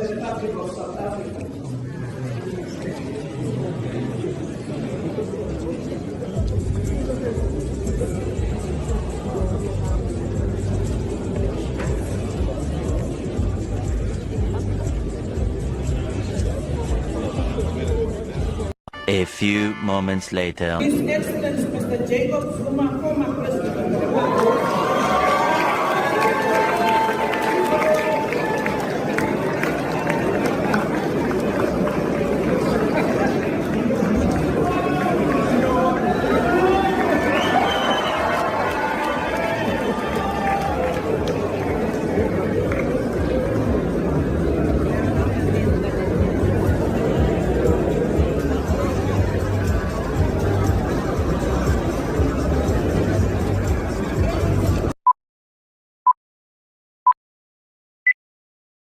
the Republic of South Africa. A few moments later. His Excellency Mr. Jacob Zuma